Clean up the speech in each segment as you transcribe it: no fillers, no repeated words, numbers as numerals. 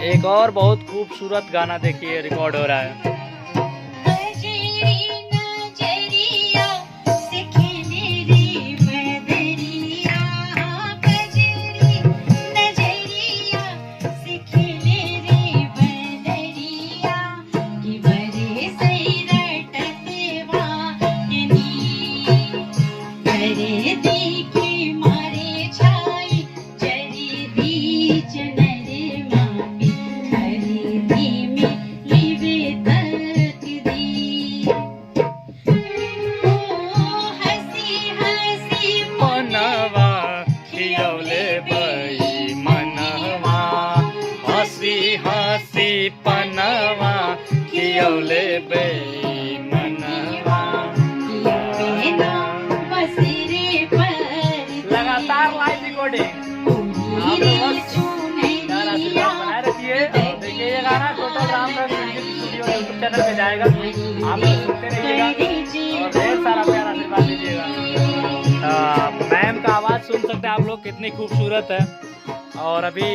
एक और बहुत खूबसूरत गाना देखिए रिकॉर्ड हो रहा है। हसी पनवा खियौले बेईमनवा। लगातार लाइव रिकॉर्डिंग आप बनाए रखिए। देखिए ये गाना टोटल राम रंग म्यूजिक स्टूडियो यूट्यूब चैनल पे जाएगा, आप लोग सुनते रहिएगा और ढेर सारा प्यार आशीर्वाद दीजिएगा। मैम का आवाज़ सुन सकते हैं आप लोग, कितनी खूबसूरत है। और अभी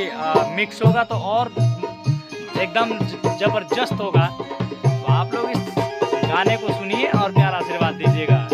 मिक्स होगा तो और एकदम जबरदस्त होगा। तो आप लोग इस गाने को सुनिए और प्यार आशीर्वाद दीजिएगा।